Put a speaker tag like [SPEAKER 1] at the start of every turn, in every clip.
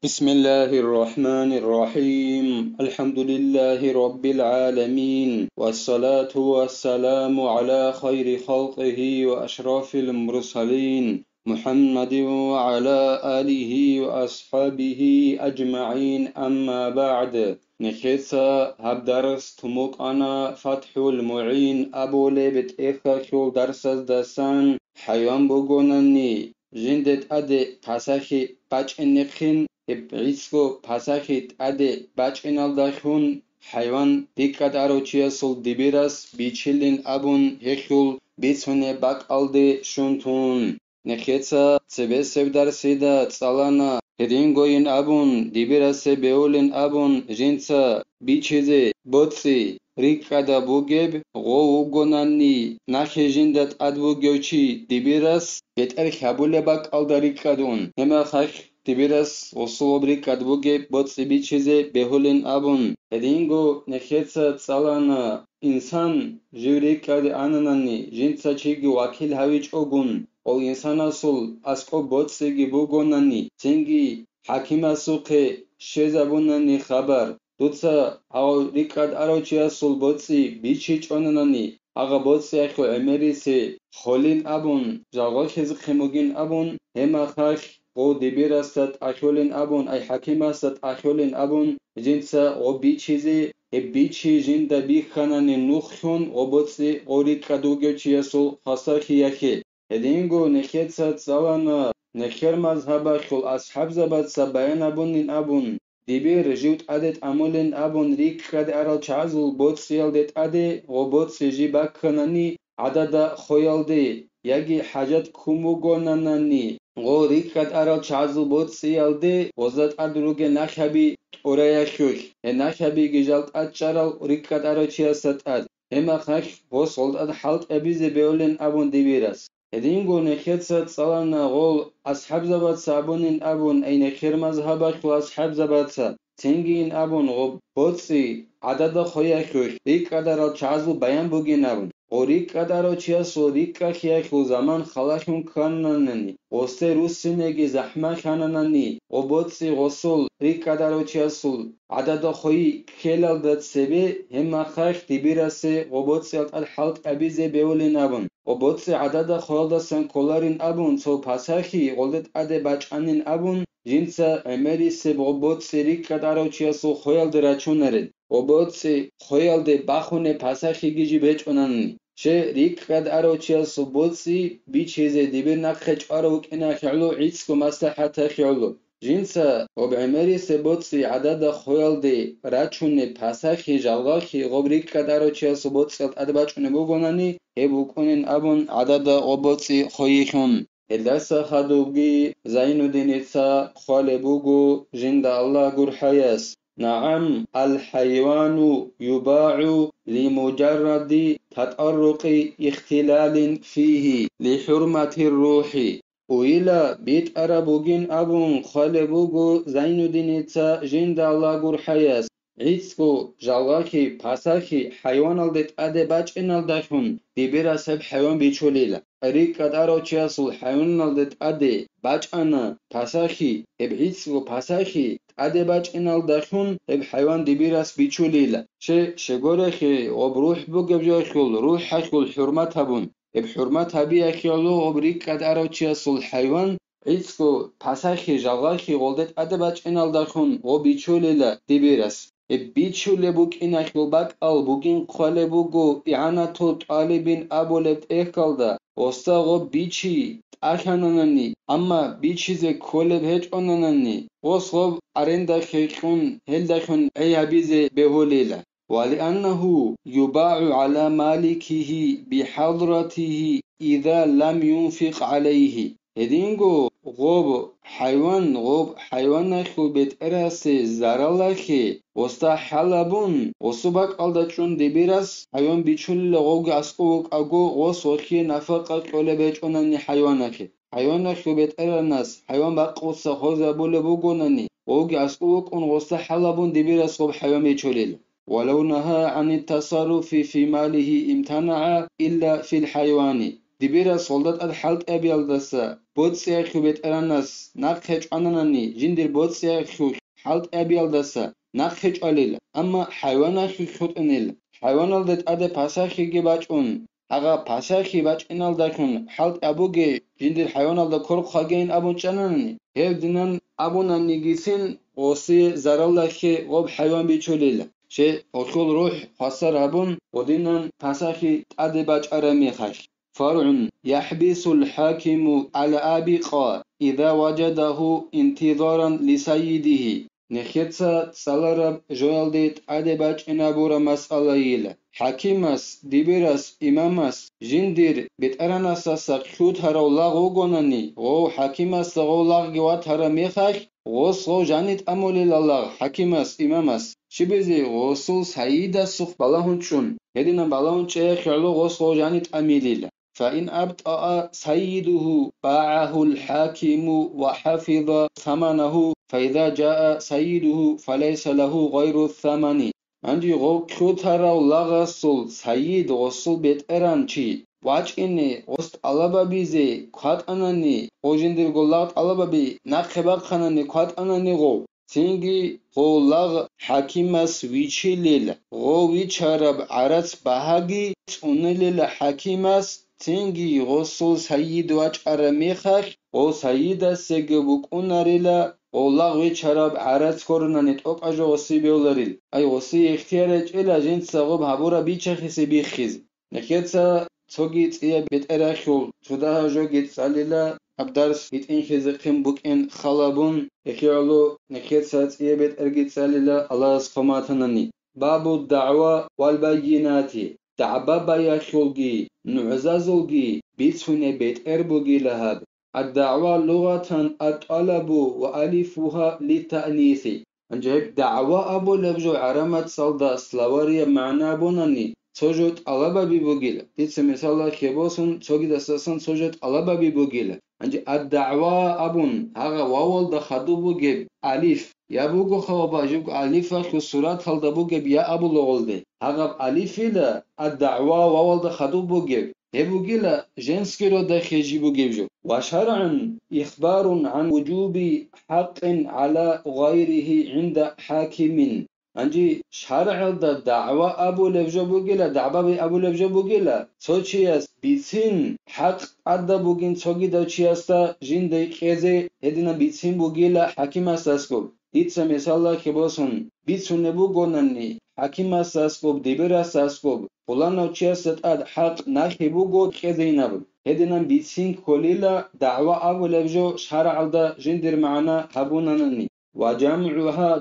[SPEAKER 1] بسم الله الرحمن الرحيم الحمد لله رب العالمين والصلاة والسلام على خير خلقه وأشرف المرسلين محمد وعلى آله وأصحابه أجمعين أما بعد نخيصة هبدرس تموك أنا فتح المعين أبو ليبت إخا شول درس دسان حيوان بغنني جندت أدي تساخي باچنخين عيسكو پاساخي أدي باچنالداخون حيوان ديكات أروچياسول ديبيراس بيچيلين أبون هخول بيڅونه باك ألدي شونتون نخيصة تبسب درسيدا تصالانا هدينغوين أبون ديبيراسي بيولين أبون جنسا بيچيزي بوتسي ريكادا بوگيب غوغوناني ناخي جندت أدوگيوچي ديبيراس بيتر خابولي باك ألدا ريكادون هما خاخ ديبيراس وصولوبريك أدوگي بوتسي بيچيزي بيهولين أبون هدينغو نخيصة تصالانا إنسان جيوريكادي آناناني جنسا چيگي واكيل هاويچ أوگون او انسان اصول اسکو بوتسیگی بوگونانی تنگی حکیم اسوقه شزبونانی خبر دوتسا او ریکاد اروچی اصول بوتسی بیچی چوننانی اغا بوتسی اخو امریسی خولین ابون جاغا خیز خیموگین ابون هما خاک او دیبیرستت اخولین ابون ای حکیم استت اخولین ابون جنسا او بیچیزی بیچی جنده بیخانانی نوخون او بوتسی او ریکادوگیوچی اصول خاصاخی یخی هدينغو نخيتسا تساوانا نخير مذهبا خل أصحاب زباد سباين أبون أبون ديبير جيوت أدت أمولين أبون ريك خد أرال چازل بوت سيال دت أدي غبوت سيجي باكناني عددا خويال دي يجي حاجات كوموغو ناناني غو ريك خد أرال چازل بوت سيال دي وزد أدروغي نخبي أوريا خيوش نخبي جيجالت أتشارال ريك خد أرال چياست أد هما خاك وصلت أد حالت أبيزي بيولين أبون ديبيرس هدينغو نخيتسا تصالانا غول أصحاب زباد سابونين أبون أي نخير مذهبا خو أصحاب زبادسا تنگين أبون غب بوتسي عدد خويا خوش ريك قدرال چازو بيان بوگين أبون وريك قدرال چياسو ريك خيا زمان خلاكم كانناني وسته روسينيگي زحمة كانناني وبوتسي غسول ريك قدرال چياسو عدد خوي خيلال دات سبي هما خاخ ديبيراسي وبوتسي الحلق أبيزي بيولين أبون وبوتسي عدد خوالدا سن كولارين أبون تو پاساخي غولدت أدي باچانين أبون جنسا أمريسي وبوتسي ريك قدرال چياسو خويال دراچونرين وبوتسي خويال دي باخونه پاساخي گيجي بيچوناني شه ريك قدرال چياسو بوتسي بيچيزي ديبير نقخچ أروك إنا خعلو عيسكو مصلحة خعلو جنسا وبعمريسي بوتسي عدد خويال دي راچونه پاساخي جالغاخي غبريك قدرال چياسو بوتسي أدي باچونه بوگوناني هبوكونين أبون عدد غبوتسي خويخون الدرسة خدوغي زين الدينيسا خالبوغو جند الله قرحياس نعم الحيوان يباع لمجرد تطرق اختلال فيه لحرمة الروح وإلى بيت أرابوغين أبون خالبوغو زين الدينيسا جند الله قرحياس عيسكو جالغاكي پاساخي حيوان الدت أدي باچن الدخون ديبيرا سب حيوان بيچوليلا ريك قدارو چياسول حيوان الدت أدي باچانا پاساخي اب عيسكو پاساخي أدي باچن الدخون اب حيوان ديبيراس بيچوليلا شغورخي وبروح بوگبجاخول روح حقول حرمت هبون اب حرمت هبي اخيالو وبريك قدارو چياسول حيوان عيسكو پاساخي جالغاكي غولدت أدي باچن الدخون وبيچوليلا ديبيراس بيچولي بوك إناك الباك أل بوكين قوالي بوكو إعانة طالبين أبولت إيكالدا وستاغو بيچي أخاناناني أما بيچي زي كولب هيج أناناني وصغب أرندا خيخون هلدا خون أيابيزي بهوليلا ولأنه يباع على مالكه بحضرته إذا لم ينفق عليه هدينغو غوب حيوان خو بيت إراسي زارالخي وستا حلبون وسباك ألدچون ديبيراس حيوان بيچول لغوغ أسقوك أغو وسوخي نفقة قول بيچوناني حيوانخي حيوان خو بيت إراناس حيوان باقوسا خوزا بول بوغوناني غوغ أسقوك أن وستا حلبون ديبيراس غوب حيوان بيچوليل ولو نهى عن التصرف في ماله امتنع إلا في الحيوان dibira soldat ad halt ebialdasa botsia khubet eranas nakhech ananani jindir botsia khu halt ebialdasa nakhech alil amma haywana khut enil haywanaldet ade pasakhi ge bachun aga pasakhi bachinal dakun halt abuge jindir haywanalda kor khagein abun chananani hevdinan abunani gisin osi zarallakhi gob haywan bichulil she okhul ruh hasar abun odinan pasakhi ade bachara mikhash فرع يحبس الحاكم على أبقى إذا وجده انتظارا لسيده نخيتسا تسالرب جوالديت أدباج إنابورا مسألة إلى حكيمس ديبيرس إمامس جندير بتأراناسا ساقشوت هراو لاغو غوناني غو حكيمس غو لاغ جوات هرا ميخاش غوص غو جانيت أمولي للاغ حكيمس إمامس شبزي غوصل سعيدة سخ بلاهنشون هدينا بلاهنش خيرلو غوص غو جانيت أميليل فإن أبطأ سيده باعه الحاكم وحفظ ثمنه فإذا جاء سيده فليس له غير الثمن عندي غو كوتارا لاغسول سيد غسول بيت إرانشي واجئني غست ألابابيزي كوات أناني غوجندر غولات ألابابي ناقباق خاناني كوات أناني غو تنگي غو لاغ حاكمس ويچيليل غو ويچارب عرات بهاگي تونليل حاكمس تنگي غسول سيد واجأر ميخاق غو سيد سيگبوك أناريلا غولاغ ويچارب عرات كورنانيت اوك اجو غسي بيولاريل اي غسي اختيارج إلا جنسا غب هبورا بيچخيسي بيخيز نخيتسا توگيت إيا بيت إراخيول توداها جو جيت ساليلا أبدارس يتين خزقين بوكين خلابون يخيالو نخيتسا إيا بيت إرجيت ساليلا الله سفماتنني باب الدعوة والبينات دعبا بايخيولجي نعزازولجي بيتسوني بيت إربوجي لهاب الدعوة لغة الطلب وألفها للتأنيث أنجب دعوة أبو لبجو عرمت صلدا سلاوريا معنا بوناني سوجت ألبا بيبوجيل تيتس مثلا كيبوسون سوجد أساسا سوجت ألبا بيبوجيل أنج الدعوة أبون هذا واول دخدو بوجب ألف يا بوجو خوابا جب ألف في الصورات هل دبوجب يا أبو لغلده هذا ألف لا الدعوة واول دخدو بوجب هبوجيلا جنسكي رو دخيجي بوجيبجو وشرعا إخبار عن وجوب حق على غيره عند حاكم أنجي شرع الدعوة أبو لبجو بوجيلا دعوة أبو لبجو بوجيلا سوتشياس بيتين حق عدا بوجين سوجي دوتشياستا جين ديكيزي هدينا بيتين بوجيلا حكيم أساسكو ديتس مثلا كبوسون بيتسون بوجونني حكيم أساسكو ديبر أساسكو بولانو تشياست أد حق ناخي بوجو كيزيناب هدينا بيتين كوليلا دعوة أبو لبجو شرع الدا جندر معنا حبوننني وجمعها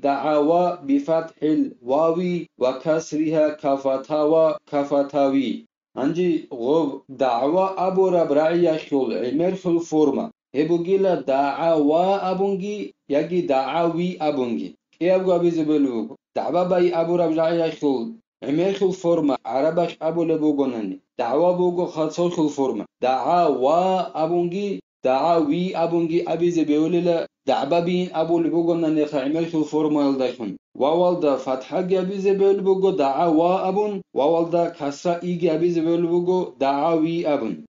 [SPEAKER 1] دعاوى بفتح الواو وكسرها كفتاوى كفتاوي عندي غوب دعوى أبو ربرعي خول عمر في الفورمة هبوغيلا دعاوى أبونجي يجي دعاوي أبونجي كي أبغى بيزبلوك دعوى باي أبو ربرعي خول عمر في الفورمة عربك أبو لبوغونني دعوى بوغو خاصو في الفورمة دعاوى أبونجي دعاوي أبونجي أبيز بيوليلا دعبابين أبو لبوغونا نخا عمل في الفورمال دايخون ووالدا فتحة جابيز بيولبوغو دعاوى أبون ووالدا كسا إيجي أبيز بيولبوغو دعاوي أبون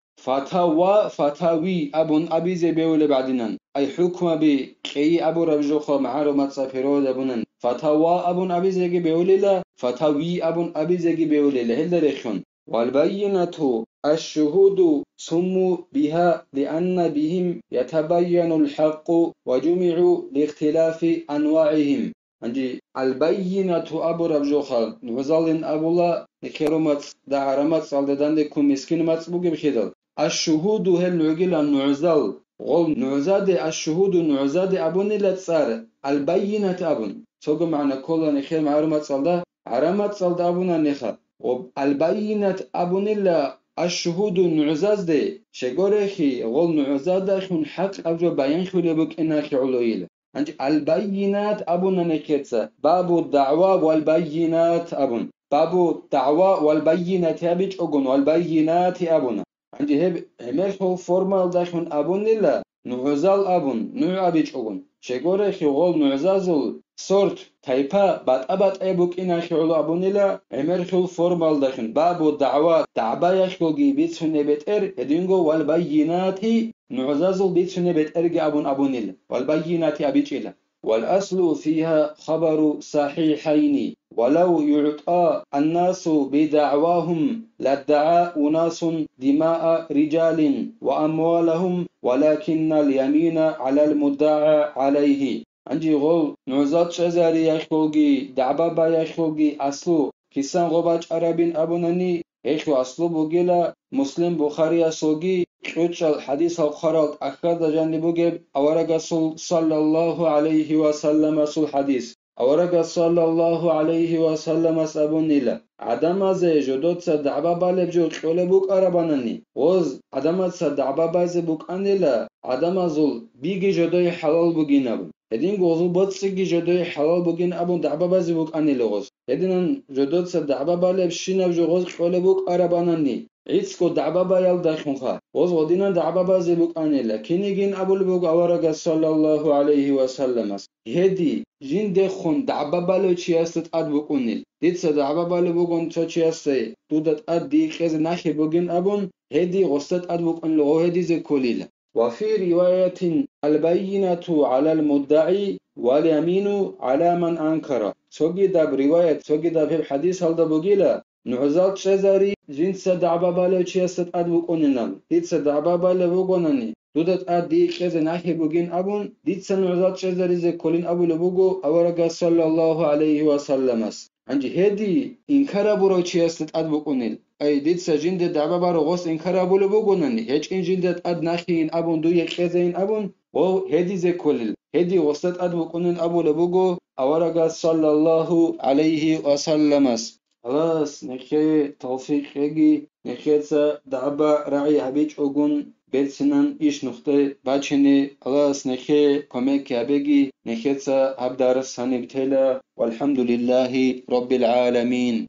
[SPEAKER 1] فتاوي أبون أبيز بيولي بعدنان أي حكم بي كي أبو ربجوخا معلومات صافيرود أبونان فتاوى أبون أبيز بيولي لا فتاوي أبون أبيز بيولي لا هل ريخون والبينة الشهود سموا بها لأن بهم يتبين الحق وجمعوا لاختلاف أنواعهم عندي البينة أبو ربجوخا نوزالين أبو الله نكرمت دعرمت صالدان دكم مسكين مصبوغ بخدل الشهود هل نعجل النعزال غل نعزاد الشهود نعزاد أبون لتصار البينة أبون سوق معنا كل نخير معلومات صالدا عرمت صالدا أبونا نخا البينة أبون الله الشهود نعزاز دي شغورخي غول نعزادخون حق أبجو بيان خليبك إناكي علويل عند البينات أبونا نكتسا باب الدعوة والبينات أبون باب الدعوة والبينات يبيج أغن والبينات أبونا عندي هب هميخو فورمال داخون أبون لله نعزال أبون نوع أبيج أغن შეგორეხი ღოლ ნუზაზულ სორტ თაიფა ბატაბატებუკინახი ულო აბუნილა ემერხულ ფორმალდახინ ბაბო დავა დაბაიახგოგი ბიცუნებეტერ ედინგო ვალბაიინათი نعزازل بيتشني بيت ارجع ابونيل والبينات ابيچيلا والاصل فيها خبر صحيحين ولو يعطى الناس بدعواهم لادعى أناس دماء رجال وأموالهم ولكن اليمين على المدعى عليه عندي غول نعزات شزاري يخوغي دعبابا يخوغي أصلو كيسان غوباج عربين أبوناني إيشو أصلو بوغيلا مسلم بخاري أصلوغي شوچال حديث الخرال أخذ جانبوغيب أورغسول صلى الله عليه وسلم أصل حديث أورغ صلى الله عليه وسلم أبونيلا عدم زي جدود صدعبا بالبجو قولبوك أرباناني وز عدم صدعبا بازبوك أنيلا عدم زول بيجي جدوي حلال بوغين أبون هدين غوزو بطسيجي جدوي حلال بوغين أبون دعبا بازبوك أنيلا غوز هدين جدود صدعبا بالبشين أبجو غوز قولبوك أرباناني عيسكو دعبابا يالدخنخا وز غدينا دعبابا زبوك أنيلا كينيجين أبو لبوك أورغ صلى الله عليه وسلم هدي جين دخون دعبابا لو چياستت أدبوك أنيل ديتسا دعبابا لبوكون تو چياستي دودت أدي خيز ناخي بوغين أبون هدي غستت أدبوك أنيل هدي زكوليل وفي رواية البينة على المدعي واليمين على من أنكر توجي داب رواية توجي داب حديث هالدا بوغيلا نعزات شزاري جنس دعبابا لو چياستت أدبوك أنينال ديتسا دعبابا لبوغوناني دودت أدي خيز ناخي بوغين أبون ديتسا نعزات شزاري زكولين أبو لبوغو أورغ صلى الله عليه وسلم عندي هدي إنكارا برو چياستت أدبوك أنيل أي ديتسا جند دعبابا رو غوص إنكارا بو لبوغوناني هيچ إن جندت أد ناخيين أبون دو يخيزين أبون و هدي زكوليل هدي غوصت أدبوك أنين أبو لبوغو أورغ صلى الله عليه وسلم خلاص نخي توفيق يجي نخيتسا دعبا راعي هبيج أوغون بيتسنان إيش نخطي باچني خلاص نخي كوميك يابيجي نخيتسا هبدار السنة بتلا والحمد لله رب العالمين.